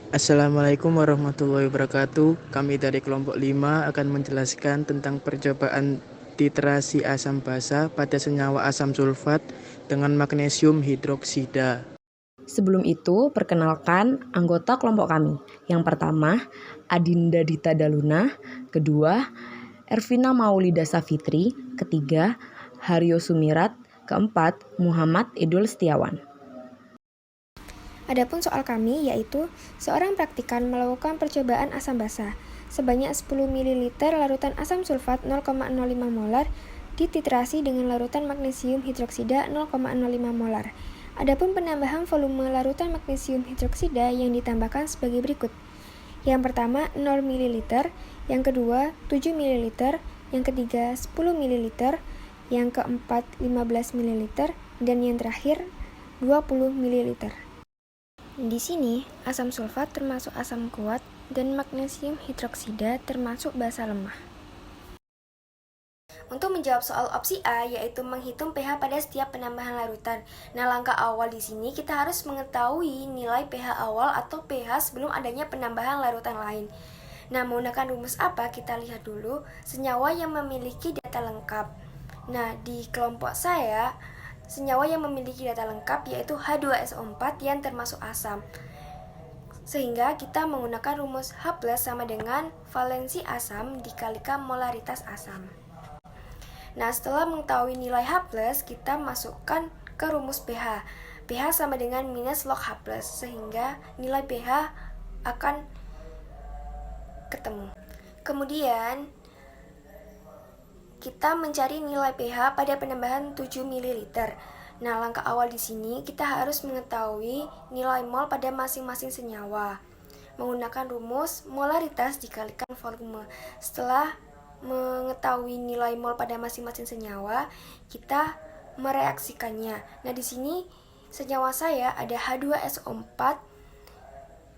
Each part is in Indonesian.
Assalamualaikum warahmatullahi wabarakatuh. Kami dari kelompok 5 akan menjelaskan tentang percobaan titrasi asam basa pada senyawa asam sulfat dengan magnesium hidroksida. Sebelum itu, perkenalkan anggota kelompok kami. Yang pertama, Adinda Dita Daluna. Kedua, Ervina Maulida Safitri. Ketiga, Haryo Sumirat. Keempat, Muhammad Idul Setiawan. Adapun soal kami yaitu seorang praktikan melakukan percobaan asam basa sebanyak 10 ml larutan asam sulfat 0,05 molar dititrasi dengan larutan magnesium hidroksida 0,05 molar. Adapun penambahan volume larutan magnesium hidroksida yang ditambahkan sebagai berikut. Yang pertama 0 ml, yang kedua 7 ml, yang ketiga 10 ml, yang keempat 15 ml, dan yang terakhir 20 ml. Di sini, asam sulfat termasuk asam kuat dan magnesium hidroksida termasuk basa lemah. Untuk menjawab soal opsi A, yaitu menghitung pH pada setiap penambahan larutan. Nah, langkah awal di sini kita harus mengetahui nilai pH awal atau pH sebelum adanya penambahan larutan lain. Nah, menggunakan rumus apa? Kita lihat dulu senyawa yang memiliki data lengkap. Nah, di kelompok saya, senyawa yang memiliki data lengkap yaitu H2SO4 yang termasuk asam. Sehingga kita menggunakan rumus H+ sama dengan valensi asam dikalikan molaritas asam. Nah, setelah mengetahui nilai H+, kita masukkan ke rumus pH. pH sama dengan minus log H+, sehingga nilai pH akan ketemu. Kemudian, kita mencari nilai pH pada penambahan 7 ml. Nah, langkah awal di sini kita harus mengetahui nilai mol pada masing-masing senyawa menggunakan rumus molaritas dikalikan volume. Setelah mengetahui nilai mol pada masing-masing senyawa, kita mereaksikannya. Nah, di sini senyawa saya ada H2SO4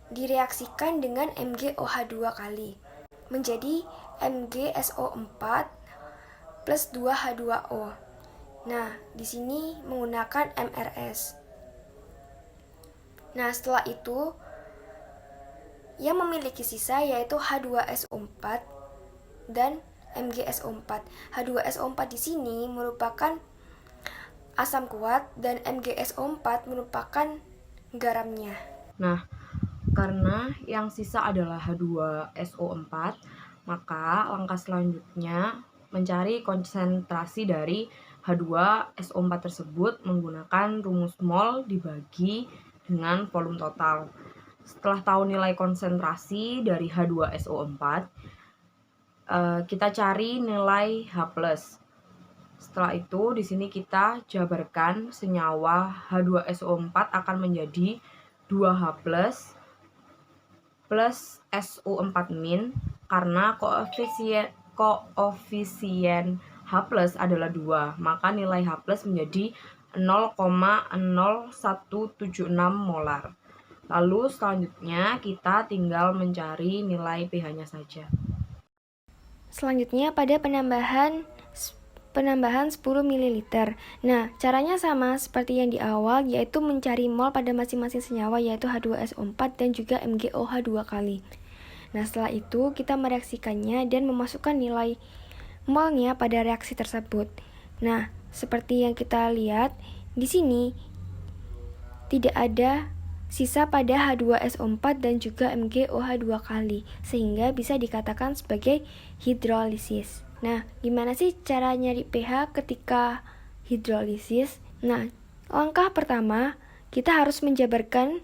direaksikan dengan MgOH2 kali menjadi MgSO4 plus 2H2O. Nah, di sini menggunakan MRS. Nah, setelah itu yang memiliki sisa yaitu H2SO4 dan MgSO4. H2SO4 di sini merupakan asam kuat dan MgSO4 merupakan garamnya. Nah, karena yang sisa adalah H2SO4, maka langkah selanjutnya mencari konsentrasi dari H2SO4 tersebut menggunakan rumus mol dibagi dengan volume total. Setelah tahu nilai konsentrasi dari H2SO4, kita cari nilai H+. Setelah itu, di sini kita jabarkan senyawa H2SO4 akan menjadi 2H+ plus SO4- karena koefisien H+ adalah 2, maka nilai H+ menjadi 0,0176 molar. Lalu selanjutnya kita tinggal mencari nilai pH-nya saja. Selanjutnya pada penambahan 10 ml. Nah, caranya sama seperti yang di awal, yaitu mencari mol pada masing-masing senyawa yaitu H2SO4 dan juga MgOH2 kali. Nah, setelah itu kita mereaksikannya dan memasukkan nilai molnya pada reaksi tersebut. Nah, seperti yang kita lihat di sini tidak ada sisa pada H2SO4 dan juga MgOH2 kali, sehingga bisa dikatakan sebagai hidrolisis. Nah, gimana sih cara nyari pH ketika hidrolisis? Nah, langkah pertama, kita harus menjabarkan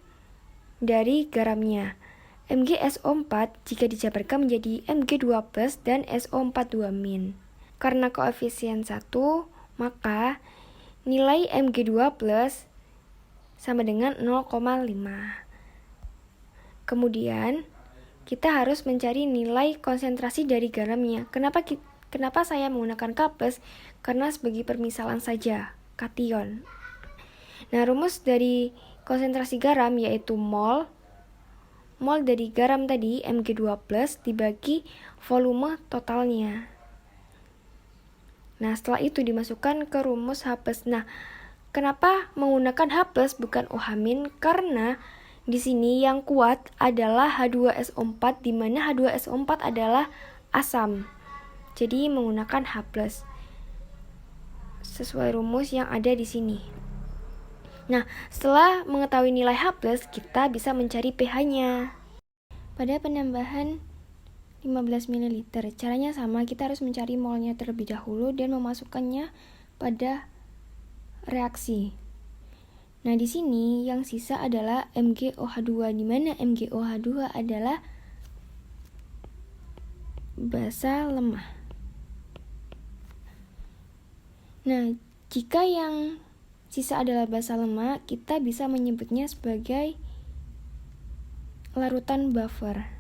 dari garamnya. MgSO4 jika dijabarkan menjadi Mg2+ dan SO42-. Karena koefisien 1, maka nilai Mg2+ sama dengan 0,5. Kemudian, kita harus mencari nilai konsentrasi dari garamnya. Kenapa saya menggunakan K+? Karena sebagai permisalan saja, kation. Nah, rumus dari konsentrasi garam yaitu mol dari garam tadi Mg2+ dibagi volume totalnya. Nah, setelah itu dimasukkan ke rumus H+. Nah, kenapa menggunakan H+ bukan OH-? Karena di sini yang kuat adalah H2SO4, di mana H2SO4 adalah asam. Jadi menggunakan H+. Sesuai rumus yang ada di sini. Nah, setelah mengetahui nilai H+, kita bisa mencari pH-nya. Pada penambahan 15 ml, caranya sama, kita harus mencari molnya terlebih dahulu dan memasukkannya pada reaksi. Nah, di sini yang sisa adalah MgOH2, di mana MgOH2 adalah basa lemah. Nah, jika yang sisa adalah basa lemah, kita bisa menyebutnya sebagai larutan buffer.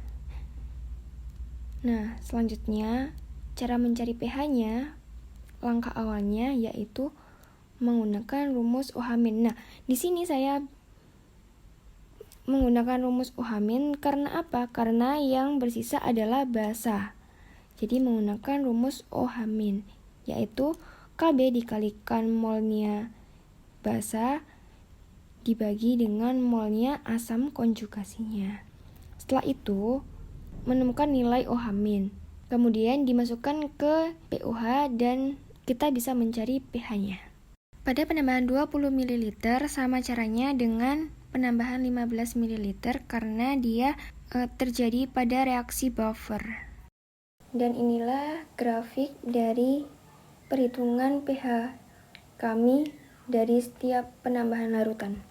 Nah, selanjutnya cara mencari pH-nya, langkah awalnya yaitu menggunakan rumus OH-. Nah, di sini saya menggunakan rumus OH- karena apa? Karena yang bersisa adalah basa. Jadi menggunakan rumus OH- yaitu Kb dikalikan molnya basa dibagi dengan molnya asam konjugasinya. Setelah itu menemukan nilai OH-. Kemudian dimasukkan ke POH dan kita bisa mencari pH-nya. Pada penambahan 20 ml sama caranya dengan penambahan 15 ml karena dia terjadi pada reaksi buffer. Dan inilah grafik dari perhitungan pH kami dari setiap penambahan larutan.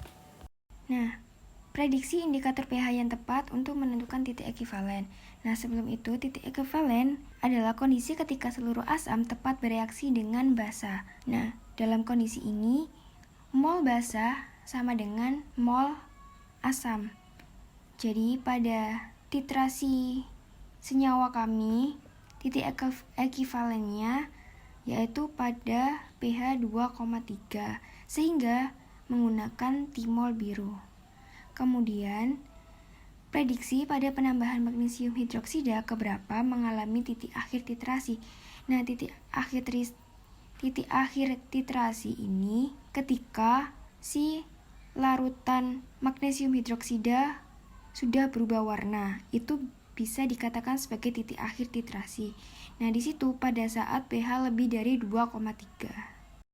Nah, prediksi indikator pH yang tepat untuk menentukan titik ekivalen. Nah, sebelum itu, titik ekivalen adalah kondisi ketika seluruh asam tepat bereaksi dengan basa. Nah, dalam kondisi ini, mol basa sama dengan mol asam. Jadi, pada titrasi senyawa kami, titik ekivalennya yaitu pada pH 2,3, sehingga menggunakan timol biru. Kemudian, prediksi pada penambahan magnesium hidroksida keberapa mengalami titik akhir titrasi. Nah, titik akhir titrasi ini ketika si larutan magnesium hidroksida sudah berubah warna, itu bisa dikatakan sebagai titik akhir titrasi. Nah, di situ pada saat pH lebih dari 2,3.